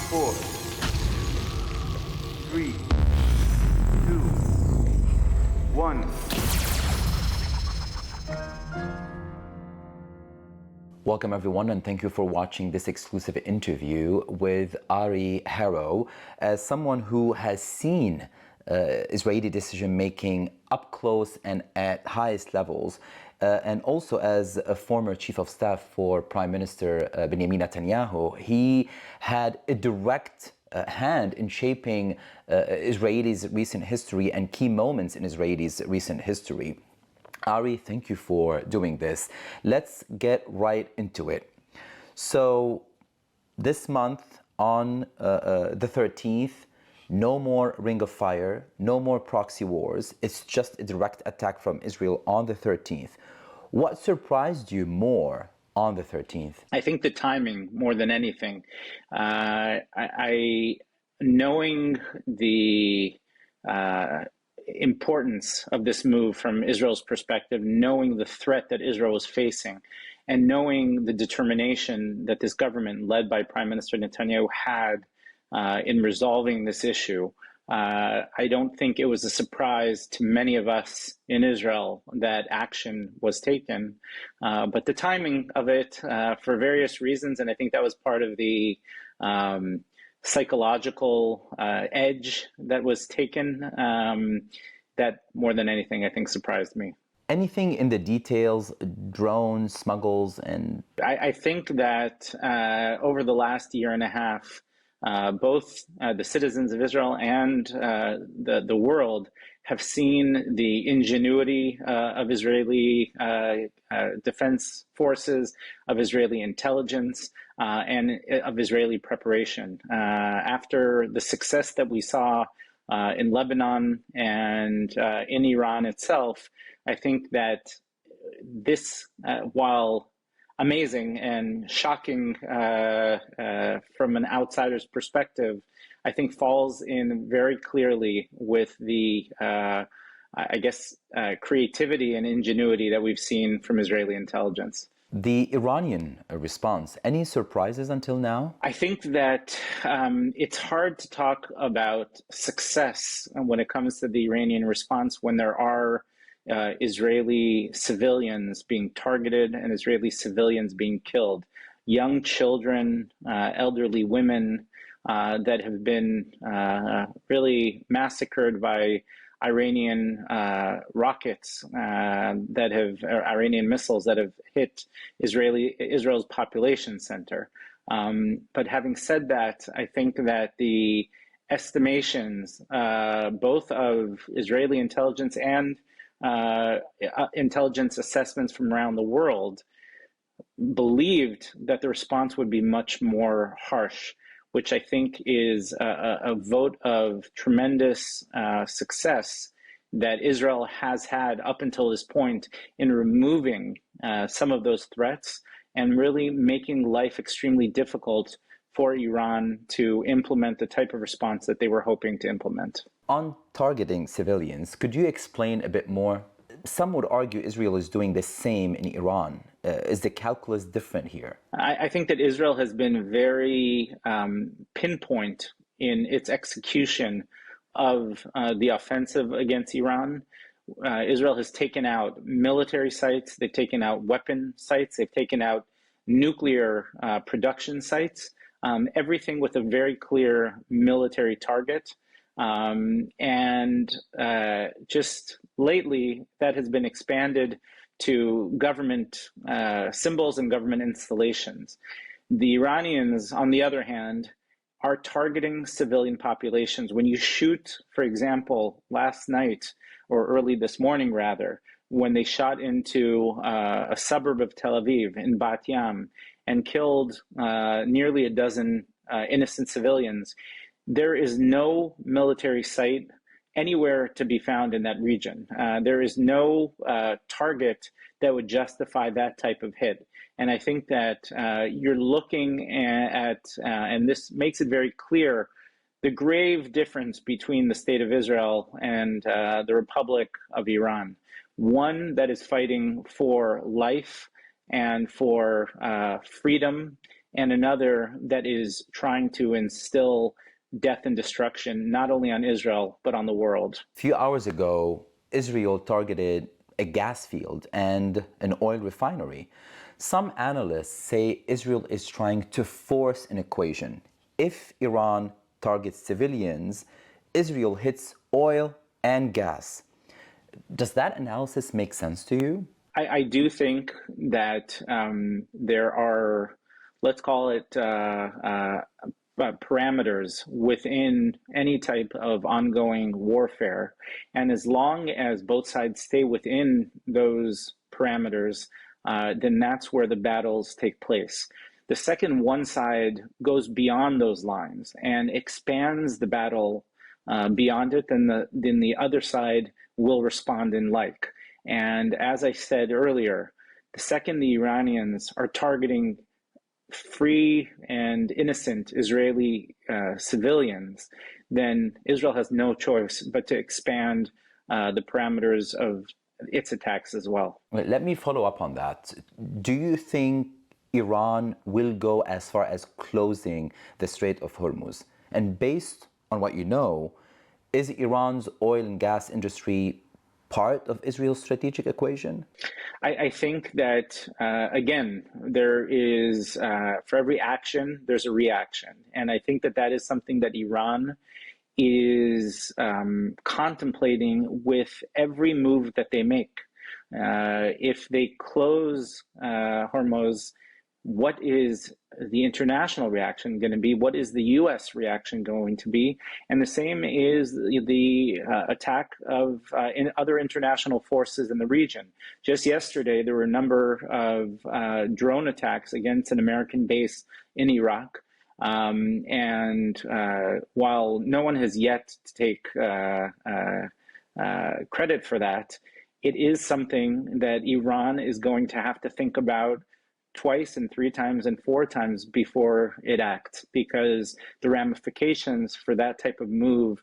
4, 3, 2, 1. Welcome everyone, and thank you for watching this exclusive interview with Ari Harrow. As someone who has seen Israeli decision-making up close and at highest levels, and also as a former chief of staff for Prime Minister Benjamin Netanyahu, he had a direct hand in shaping Israelis' recent history and key moments in Israelis' recent history. Ari, thank you for doing this. Let's get right into it. So this month on the 13th, no more Ring of Fire, no more proxy wars. It's just a direct attack from Israel on the 13th. What surprised you more on the 13th? I think the timing more than anything. Knowing the importance of this move from Israel's perspective, knowing the threat that Israel was facing, and knowing the determination that this government led by Prime Minister Netanyahu had in resolving this issue, I don't think it was a surprise to many of us in Israel that action was taken. But the timing of it, for various reasons, and I think that was part of the psychological edge that was taken, that more than anything, I think, surprised me. Anything in the details, drones, smuggles, and... I think that over the last year and a half, both the citizens of Israel and the world have seen the ingenuity of Israeli defense forces, of Israeli intelligence, and of Israeli preparation. After the success that we saw in Lebanon and in Iran itself, I think that this, while amazing and shocking from an outsider's perspective, I think falls in very clearly with the, creativity and ingenuity that we've seen from Israeli intelligence. The Iranian response, any surprises until now? I think that it's hard to talk about success when it comes to the Iranian response when there are Israeli civilians being targeted and Israeli civilians being killed. Young children, elderly women that have been really massacred by Iranian rockets Iranian missiles that have hit Israel's population center. But having said that, I think that the estimations, both of Israeli intelligence and intelligence assessments from around the world, believed that the response would be much more harsh, which I think is a vote of tremendous success that Israel has had up until this point in removing some of those threats and really making life extremely difficult for Iran to implement the type of response that they were hoping to implement. On targeting civilians, could you explain a bit more? Some would argue Israel is doing the same in Iran. Is the calculus different here? I think that Israel has been very pinpoint in its execution of the offensive against Iran. Israel has taken out military sites, they've taken out weapon sites, they've taken out nuclear production sites, everything with a very clear military target. Just lately, that has been expanded to government symbols and government installations. The Iranians, on the other hand, are targeting civilian populations. When you shoot, for example, last night, or early this morning rather, when they shot into a suburb of Tel Aviv in Bat Yam and killed nearly a dozen innocent civilians, there is no military site anywhere to be found in that region. There is no target that would justify that type of hit. And I think that you're looking at, and this makes it very clear, the grave difference between the State of Israel and the Republic of Iran. One that is fighting for life and for freedom and another that is trying to instill death and destruction, not only on Israel, but on the world. A few hours ago, Israel targeted a gas field and an oil refinery. Some analysts say Israel is trying to force an equation. If Iran targets civilians, Israel hits oil and gas. Does that analysis make sense to you? I do think that there are, let's call it, parameters within any type of ongoing warfare. And as long as both sides stay within those parameters, then that's where the battles take place. The second one side goes beyond those lines and expands the battle beyond it, then the other side will respond in like. And as I said earlier, the second the Iranians are targeting free and innocent Israeli civilians, then Israel has no choice but to expand the parameters of its attacks as well. Let me follow up on that. Do you think Iran will go as far as closing the Strait of Hormuz? And based on what you know, is Iran's oil and gas industry part of Israel's strategic equation? I think that, again, there is, for every action, there's a reaction. And I think that that is something that Iran is contemplating with every move that they make. If they close Hormuz, what is the international reaction going to be? What is the U.S. reaction going to be? And the same is the attack of other international forces in the region. Just yesterday, there were a number of drone attacks against an American base in Iraq. And while no one has yet to take credit for that, it is something that Iran is going to have to think about twice and three times and four times before it acts, because the ramifications for that type of move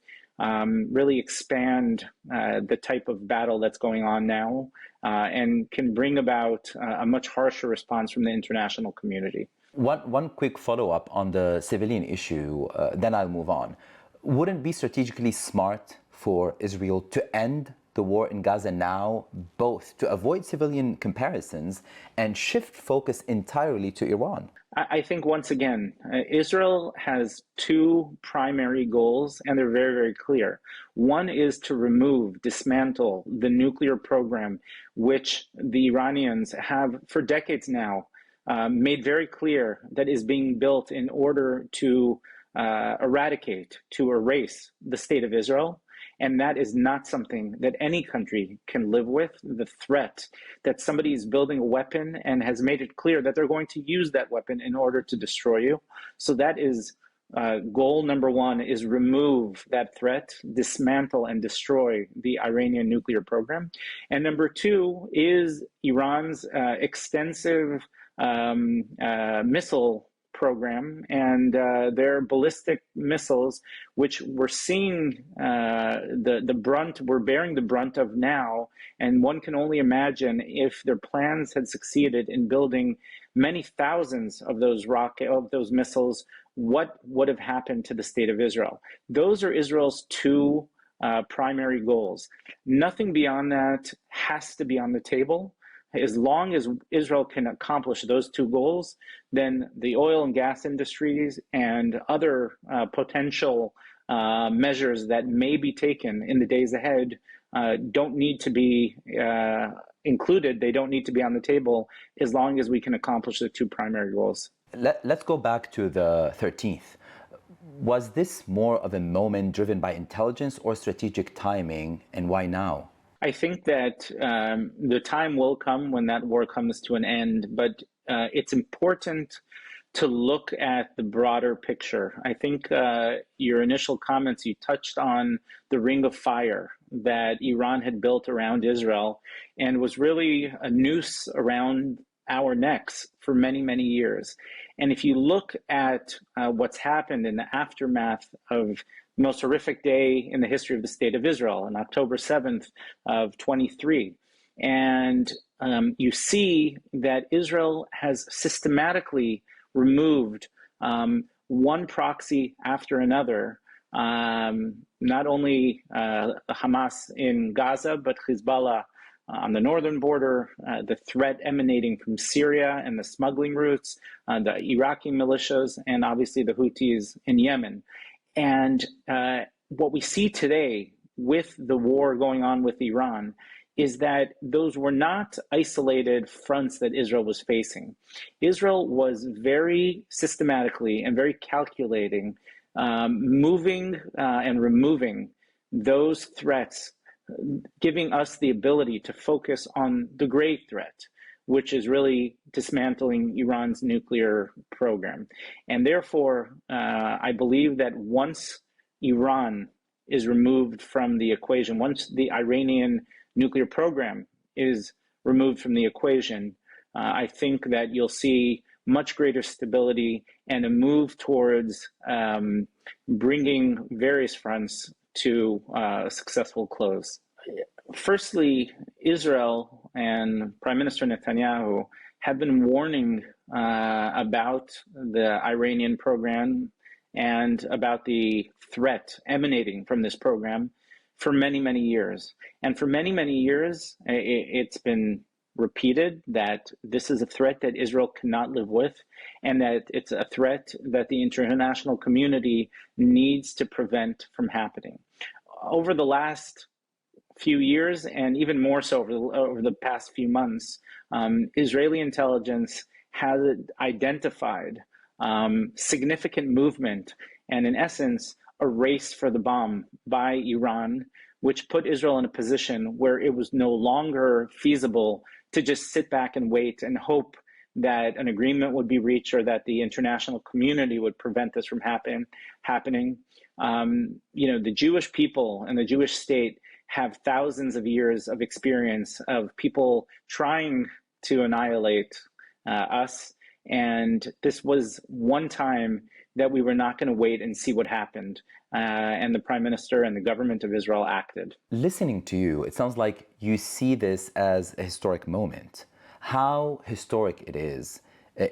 really expand the type of battle that's going on now and can bring about a much harsher response from the international community. One quick follow-up on the civilian issue, then I'll move on. Wouldn't it be strategically smart for Israel to end the war in Gaza now, both to avoid civilian comparisons and shift focus entirely to Iran? I think, once again, Israel has two primary goals, and they're very, very clear. One is to dismantle the nuclear program, which the Iranians have for decades now made very clear that is being built in order to erase the state of Israel. And that is not something that any country can live with. The threat that somebody is building a weapon and has made it clear that they're going to use that weapon in order to destroy you. So that is goal number one, is remove that threat, dismantle and destroy the Iranian nuclear program. And number two is Iran's extensive missile program and their ballistic missiles, which we're seeing we're bearing the brunt of now. And one can only imagine if their plans had succeeded in building many thousands of those missiles, what would have happened to the state of Israel? Those are Israel's two primary goals. Nothing beyond that has to be on the table. As long as Israel can accomplish those two goals, then the oil and gas industries and other potential measures that may be taken in the days ahead don't need to be included. They don't need to be on the table as long as we can accomplish the two primary goals. Let's go back to the 13th. Was this more of a moment driven by intelligence or strategic timing, and why now? I think that the time will come when that war comes to an end, but it's important to look at the broader picture. I think your initial comments, you touched on the ring of fire that Iran had built around Israel and was really a noose around our necks for many, many years. And if you look at what's happened in the aftermath of the most horrific day in the history of the state of Israel, on October 7th of 23. And you see that Israel has systematically removed one proxy after another, not only Hamas in Gaza, but Hezbollah on the northern border, the threat emanating from Syria and the smuggling routes, the Iraqi militias, and obviously the Houthis in Yemen. And what we see today with the war going on with Iran is that those were not isolated fronts that Israel was facing. Israel was very systematically and very calculating, moving and removing those threats, giving us the ability to focus on the great threat, which is really dismantling Iran's nuclear program. And therefore, I believe that once Iran is removed from the equation, once the Iranian nuclear program is removed from the equation, I think that you'll see much greater stability and a move towards bringing various fronts to a successful close. Firstly, Israel and Prime Minister Netanyahu have been warning about the Iranian program and about the threat emanating from this program for many, many years. And for many, many years, it's been repeated that this is a threat that Israel cannot live with, and that it's a threat that the international community needs to prevent from happening. Over the last few years, and even more so over the past few months, Israeli intelligence has identified significant movement and, in essence, a race for the bomb by Iran, which put Israel in a position where it was no longer feasible to just sit back and wait and hope that an agreement would be reached or that the international community would prevent this from happening. The Jewish people and the Jewish state have thousands of years of experience of people trying to annihilate us. And this was one time that we were not going to wait and see what happened. And the Prime Minister and the government of Israel acted. Listening to you, it sounds like you see this as a historic moment. How historic it is,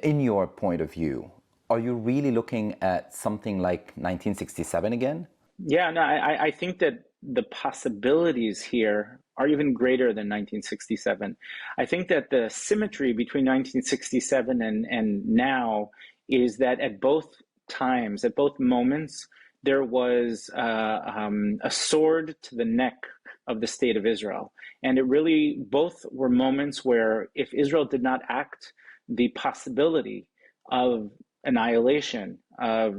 in your point of view? Are you really looking at something like 1967 again? Yeah, no, I think that the possibilities here are even greater than 1967. I think that the symmetry between 1967 and now is that at both times, at both moments, there was a sword to the neck of the state of Israel. And it really, both were moments where if Israel did not act, the possibility of annihilation, of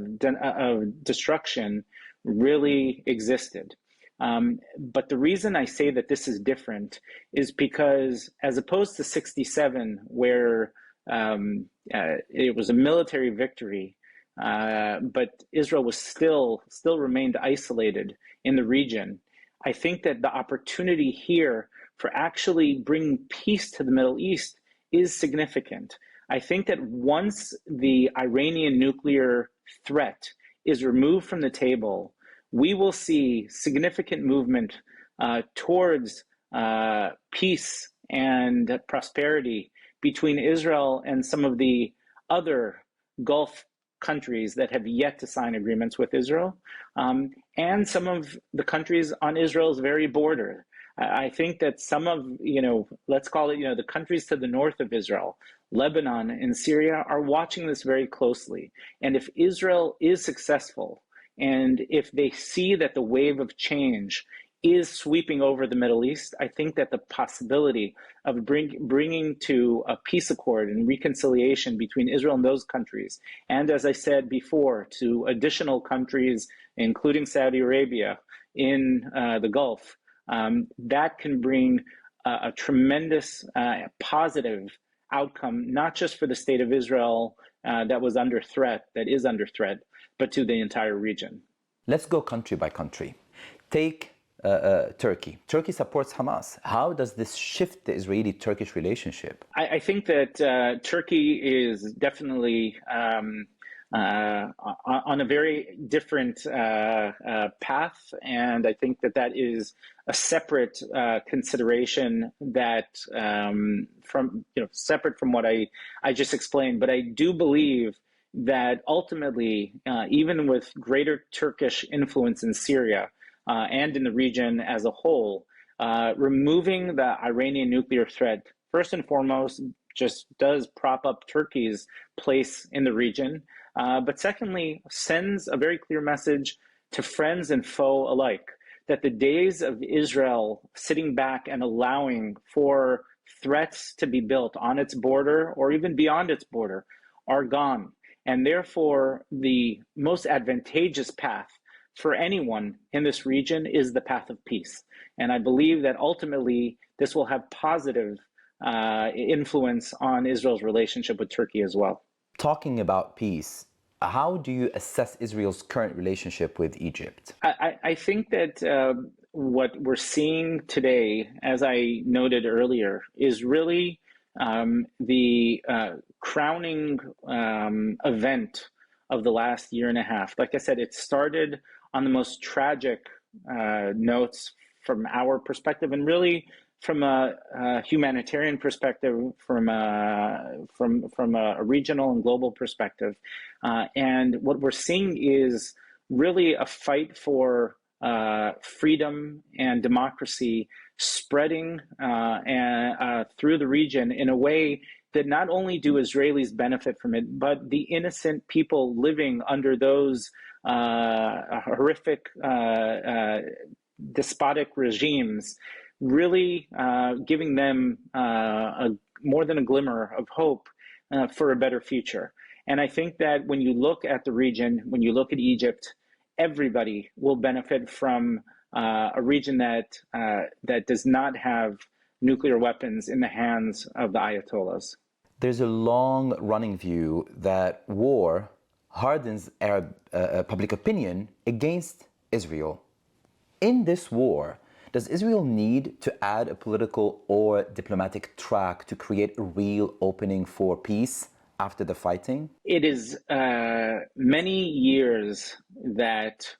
destruction really existed. But the reason I say that this is different is because as opposed to 67, where it was a military victory, but Israel was still remained isolated in the region, I think that the opportunity here for actually bringing peace to the Middle East is significant. I think that once the Iranian nuclear threat is removed from the table, we will see significant movement towards peace and prosperity between Israel and some of the other Gulf countries that have yet to sign agreements with Israel, and some of the countries on Israel's very border. I think that some of, let's call it, the countries to the north of Israel, Lebanon and Syria, are watching this very closely. And if Israel is successful, and if they see that the wave of change is sweeping over the Middle East, I think that the possibility of bringing to a peace accord and reconciliation between Israel and those countries, and as I said before, to additional countries, including Saudi Arabia in the Gulf, that can bring a tremendous positive outcome, not just for the state of Israel that is under threat, but to the entire region. Let's go country by country. Take Turkey. Turkey supports Hamas. How does this shift the Israeli-Turkish relationship? I think that Turkey is definitely on a very different path, and I think that is a separate consideration that separate from what I just explained. But I do believe that ultimately, even with greater Turkish influence in Syria and in the region as a whole, removing the Iranian nuclear threat, first and foremost, just does prop up Turkey's place in the region, but secondly, sends a very clear message to friends and foe alike that the days of Israel sitting back and allowing for threats to be built on its border or even beyond its border are gone. And therefore, the most advantageous path for anyone in this region is the path of peace. And I believe that ultimately this will have positive influence on Israel's relationship with Turkey as well. Talking about peace, how do you assess Israel's current relationship with Egypt? I think that what we're seeing today, as I noted earlier, is really the crowning event of the last year and a half. Like I said, it started on the most tragic notes from our perspective, and really from a humanitarian perspective, from a regional and global perspective. And what we're seeing is really a fight for freedom and democracy spreading through the region in a way that not only do Israelis benefit from it, but the innocent people living under those horrific despotic regimes, really giving them more than a glimmer of hope for a better future. And I think that when you look at the region, when you look at Egypt, everybody will benefit from a region that does not have nuclear weapons in the hands of the Ayatollahs. There's a long-running view that war hardens Arab public opinion against Israel. In this war, does Israel need to add a political or diplomatic track to create a real opening for peace after the fighting? It is many years that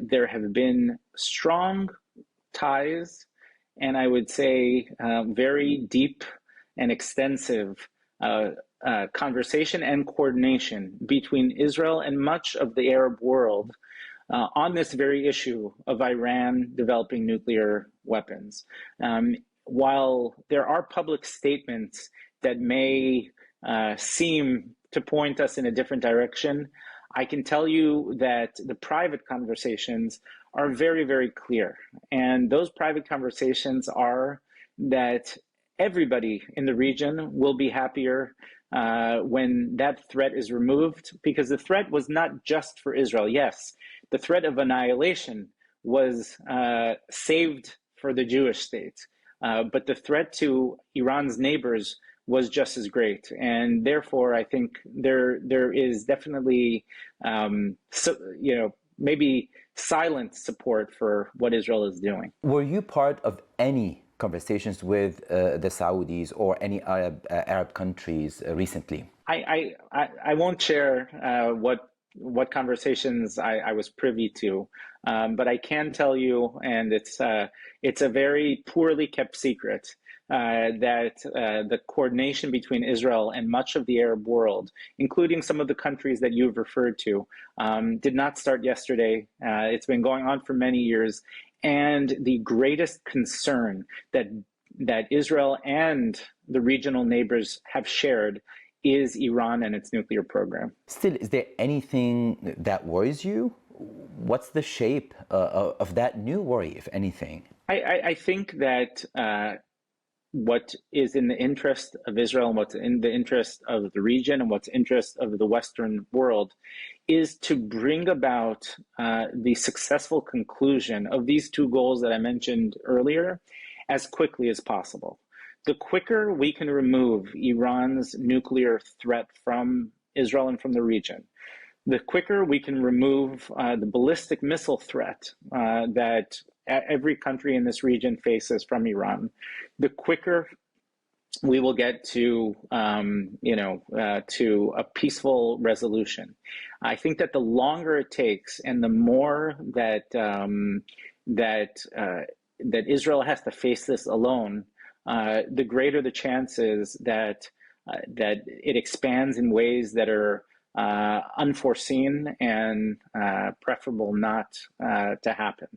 there have been strong ties, and I would say very deep and extensive conversation and coordination between Israel and much of the Arab world on this very issue of Iran developing nuclear weapons. While there are public statements that may seem to point us in a different direction, I can tell you that the private conversations are very, very clear. And those private conversations are that everybody in the region will be happier when that threat is removed, because the threat was not just for Israel. Yes, the threat of annihilation was saved for the Jewish state, but the threat to Iran's neighbors was just as great. And therefore, I think there is definitely, maybe silent support for what Israel is doing. Were you part of any conversations with the Saudis or any Arab countries recently? I won't share what conversations I was privy to, but I can tell you, and it's a very poorly kept secret, that the coordination between Israel and much of the Arab world, including some of the countries that you've referred to, did not start yesterday. It's been going on for many years. And the greatest concern that Israel and the regional neighbors have shared is Iran and its nuclear program. Still, is there anything that worries you? What's the shape of that new worry, if anything? I think that what is in the interest of Israel and what's in the interest of the region and what's in the interest of the Western world is to bring about the successful conclusion of these two goals that I mentioned earlier as quickly as possible. The quicker we can remove Iran's nuclear threat from Israel and from the region, the quicker we can remove the ballistic missile threat that every country in this region faces from Iran, the quicker we will get to, to a peaceful resolution. I think that the longer it takes, and the more that that Israel has to face this alone, the greater the chances that it expands in ways that are unforeseen and preferable not to happen.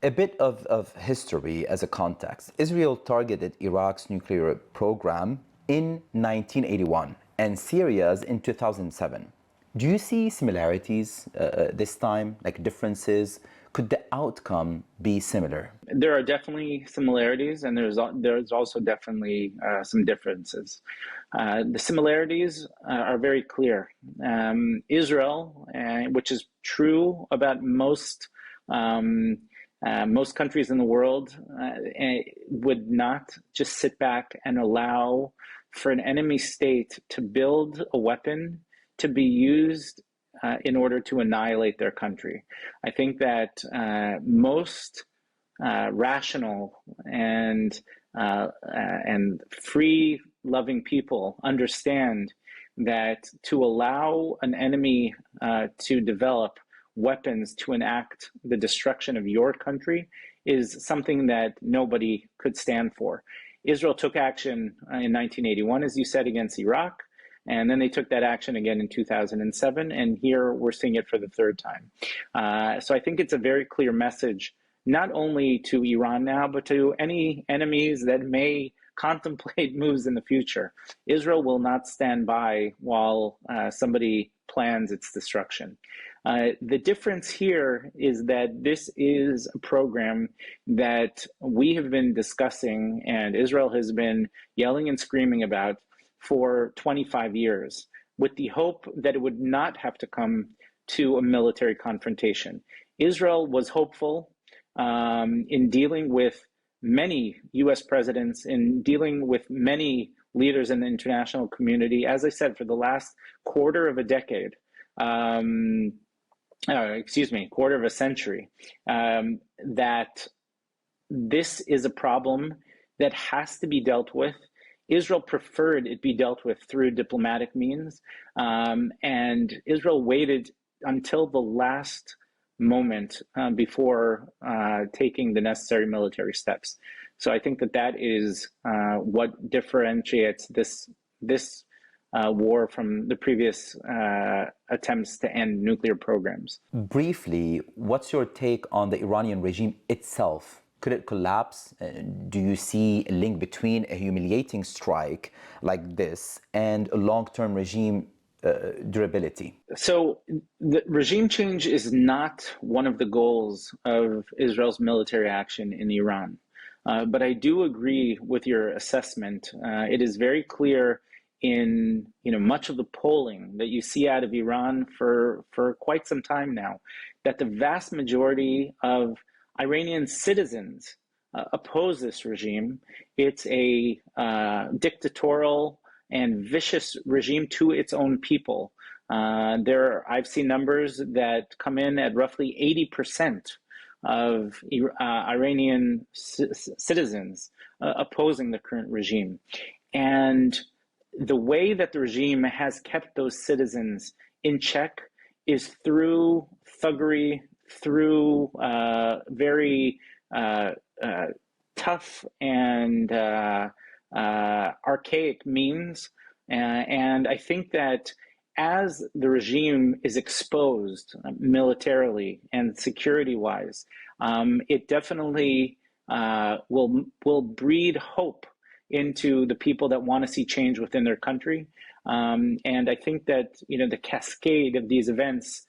A bit of history as a context. Israel targeted Iraq's nuclear program in 1981 and Syria's in 2007. Do you see similarities this time, like differences? Could the outcome be similar? There are definitely similarities, and there's also definitely some differences. The similarities are very clear. Israel, which is true about most countries in the world, would not just sit back and allow for an enemy state to build a weapon to be used in order to annihilate their country. I think that most rational and free-loving people understand that to allow an enemy to develop weapons to enact the destruction of your country is something that nobody could stand for. Israel took action in 1981, as you said, against Iraq. And then they took that action again in 2007, and here we're seeing it for the third time. So I think it's a very clear message, not only to Iran now, but to any enemies that may contemplate moves in the future. Israel will not stand by while somebody plans its destruction. The difference here is that this is a program that we have been discussing and Israel has been yelling and screaming about for 25 years, with the hope that it would not have to come to a military confrontation. Israel was hopeful in dealing with many US presidents, in dealing with many leaders in the international community, as I said, for the last quarter of a decade, quarter of a century, that this is a problem that has to be dealt with. Israel preferred it be dealt with through diplomatic means, and Israel waited until the last moment before taking the necessary military steps. So I think that is what differentiates this war from the previous attempts to end nuclear programs. Briefly, what's your take on the Iranian regime itself? Could it collapse? Do you see a link between a humiliating strike like this and a long-term regime durability? So the regime change is not one of the goals of Israel's military action in Iran. But I do agree with your assessment. It is very clear in much of the polling that you see out of Iran for quite some time now that the vast majority of Iranian citizens oppose this regime. It's a dictatorial and vicious regime to its own people. I've seen numbers that come in at roughly 80% of Iranian citizens opposing the current regime. And the way that the regime has kept those citizens in check is through thuggery, through very tough and archaic means. And I think that as the regime is exposed militarily and security-wise, it definitely will breed hope into the people that want to see change within their country. And I think that the cascade of these events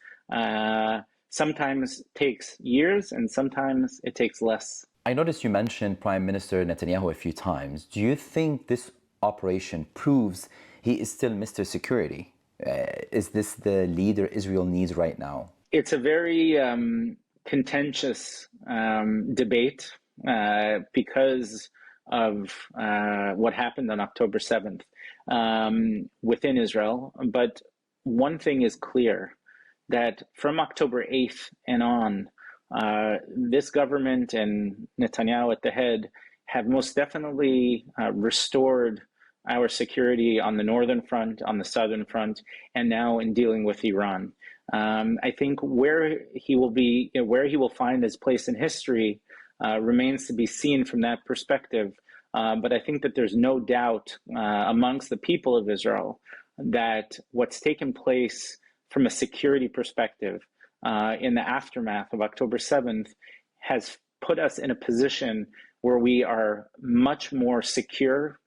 sometimes takes years and sometimes it takes less. I noticed you mentioned Prime Minister Netanyahu a few times. Do you think this operation proves he is still Mr. Security? Is this the leader Israel needs right now? It's a very contentious debate because of what happened on October 7th within Israel. But one thing is clear, that from October 8th and on, this government and Netanyahu at the head have most definitely restored our security on the northern front, on the southern front, and now in dealing with Iran. I think where he will find his place in history remains to be seen from that perspective. But I think that there's no doubt amongst the people of Israel that what's taken place from a security perspective in the aftermath of October 7th has put us in a position where we are much more secure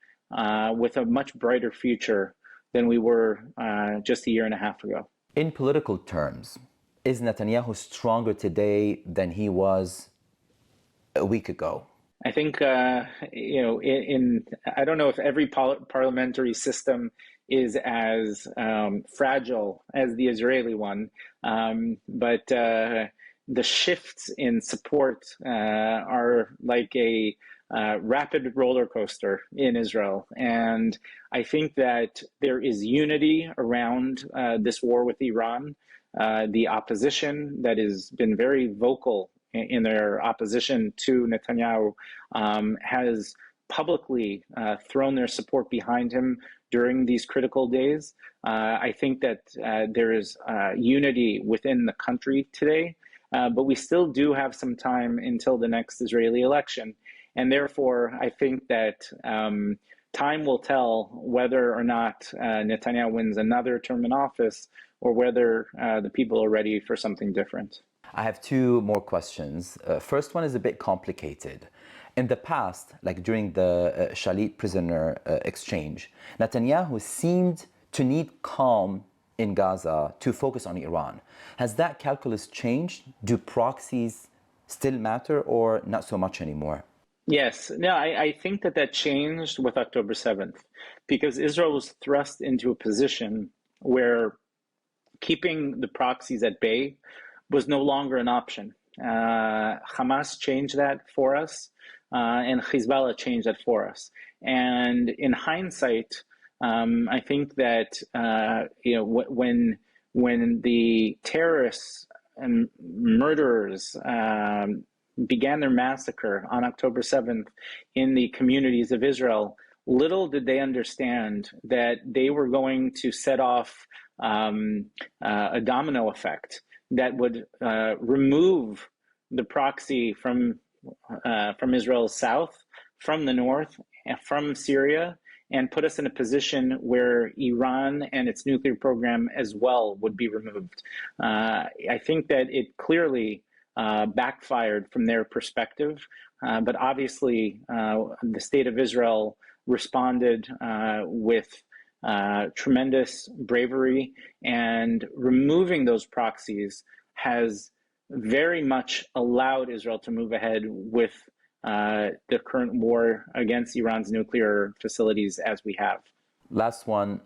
with a much brighter future than we were just a year and a half ago. In political terms, is Netanyahu stronger today than he was a week ago? I think, I don't know if every parliamentary system is as fragile as the Israeli one, but the shifts in support are like a rapid roller coaster in Israel. And I think that there is unity around this war with Iran. The opposition that has been very vocal in their opposition to Netanyahu has publicly thrown their support behind him during these critical days. I think that there is unity within the country today, but we still do have some time until the next Israeli election. And therefore, I think that time will tell whether or not Netanyahu wins another term in office or whether the people are ready for something different. I have two more questions. First one is a bit complicated. In the past, like during the Shalit prisoner exchange, Netanyahu seemed to need calm in Gaza to focus on Iran. Has that calculus changed? Do proxies still matter or not so much anymore? Yes, no, I think that changed with October 7th because Israel was thrust into a position where keeping the proxies at bay was no longer an option. Hamas changed that for us, and Hezbollah changed that for us. And in hindsight, I think that when the terrorists and murderers began their massacre on October 7th in the communities of Israel, little did they understand that they were going to set off a domino effect that would remove the proxy from Israel's south, from the north, from Syria, and put us in a position where Iran and its nuclear program as well would be removed. I think that it clearly backfired from their perspective, but obviously the state of Israel responded with tremendous bravery, and removing those proxies has very much allowed Israel to move ahead with the current war against Iran's nuclear facilities as we have. Last one.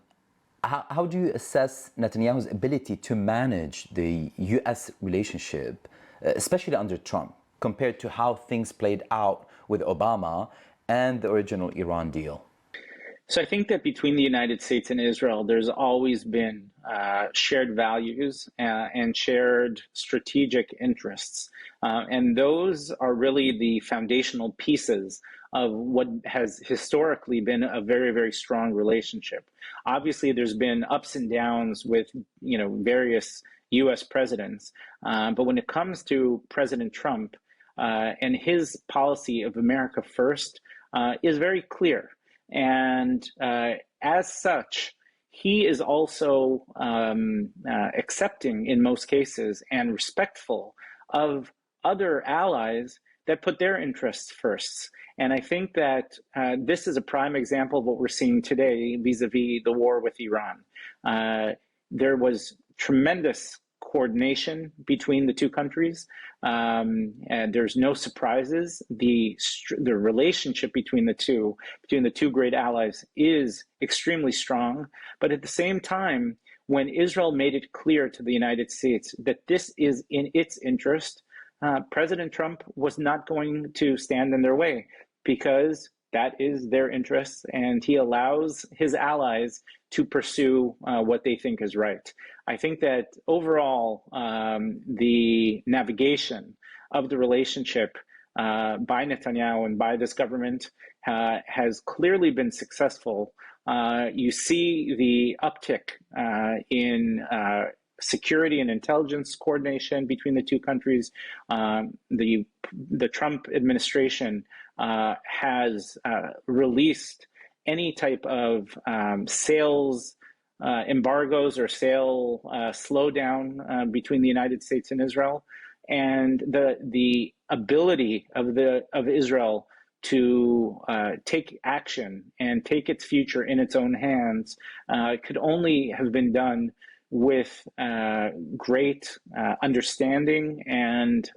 How do you assess Netanyahu's ability to manage the U.S. relationship, especially under Trump, compared to how things played out with Obama and the original Iran deal? So I think that between the United States and Israel, there's always been shared values and shared strategic interests. And those are really the foundational pieces of what has historically been a very, very strong relationship. Obviously, there's been ups and downs with various U.S. presidents. But when it comes to President Trump and his policy of America first is very clear. And as such, he is also accepting in most cases and respectful of other allies that put their interests first. And I think that this is a prime example of what we're seeing today vis-a-vis the war with Iran. There was tremendous coordination between the two countries. And there's no surprises. The relationship between the two great allies is extremely strong. But at the same time, when Israel made it clear to the United States that this is in its interest, President Trump was not going to stand in their way because that is their interests, and he allows his allies to pursue what they think is right. I think that overall, the navigation of the relationship by Netanyahu and by this government has clearly been successful. You see the uptick in security and intelligence coordination between the two countries. The Trump administration has released any type of sales embargoes or sale slowdown between the United States and Israel, and the ability of Israel to take action and take its future in its own hands could only have been done with great understanding and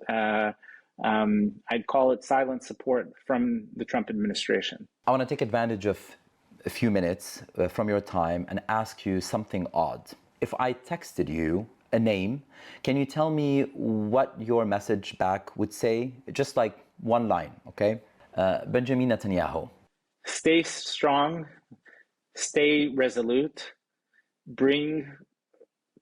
I'd call it silent support from the Trump administration. I want to take advantage of a few minutes from your time and ask you something odd. If I texted you a name, can you tell me what your message back would say? Just like one line, okay? Benjamin Netanyahu. Stay strong, stay resolute, bring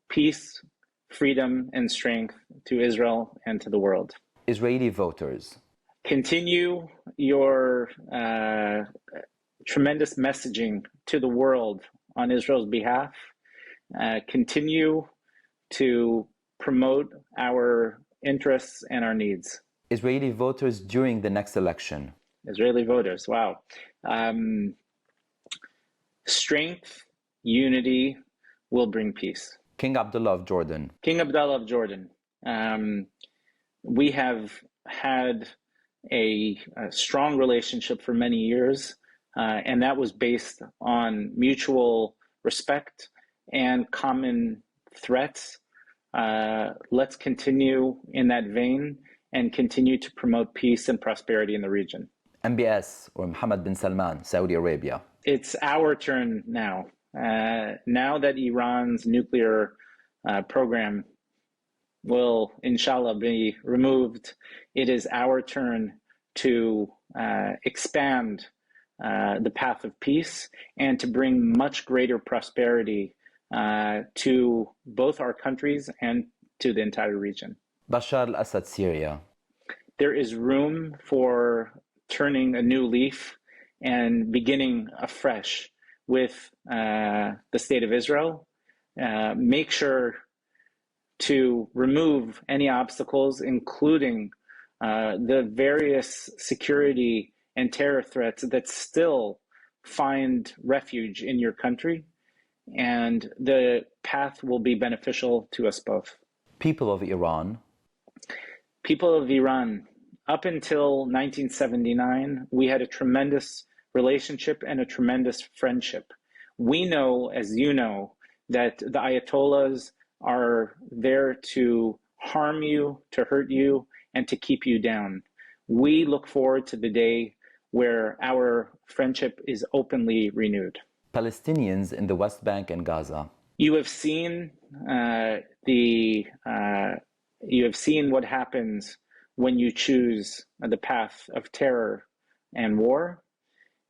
peace, freedom, and strength to Israel and to the world. Israeli voters. Continue your tremendous messaging to the world on Israel's behalf. Continue to promote our interests and our needs. Israeli voters during the next election. Israeli voters, wow. Strength, unity will bring peace. King Abdullah of Jordan. King Abdullah of Jordan. We have had a strong relationship for many years, and that was based on mutual respect and common threats. Let's continue in that vein and continue to promote peace and prosperity in the region. MBS or Mohammed bin Salman, Saudi Arabia. It's our turn now. Now that Iran's nuclear program will, inshallah, be removed, it is our turn to expand the path of peace and to bring much greater prosperity to both our countries and to the entire region. Bashar al-Assad, Syria. There is room for turning a new leaf and beginning afresh with the state of Israel. Make sure to remove any obstacles, including the various security and terror threats that still find refuge in your country, and the path will be beneficial to us both. People of Iran. People of Iran, up until 1979, we had a tremendous relationship and a tremendous friendship. We know, as you know, that the Ayatollahs are there to harm you, to hurt you, and to keep you down. We look forward to the day where our friendship is openly renewed. Palestinians in the West Bank and Gaza. You have seen what happens when you choose the path of terror and war,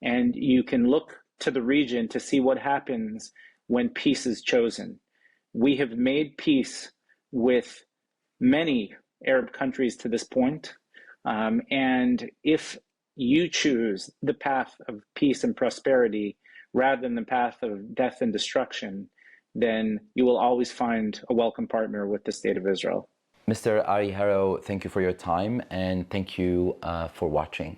and you can look to the region to see what happens when peace is chosen. We have made peace with many Arab countries to this point, and if you choose the path of peace and prosperity rather than the path of death and destruction, then you will always find a welcome partner with the State of Israel. Mr. Ari Harrow, thank you for your time and thank you for watching.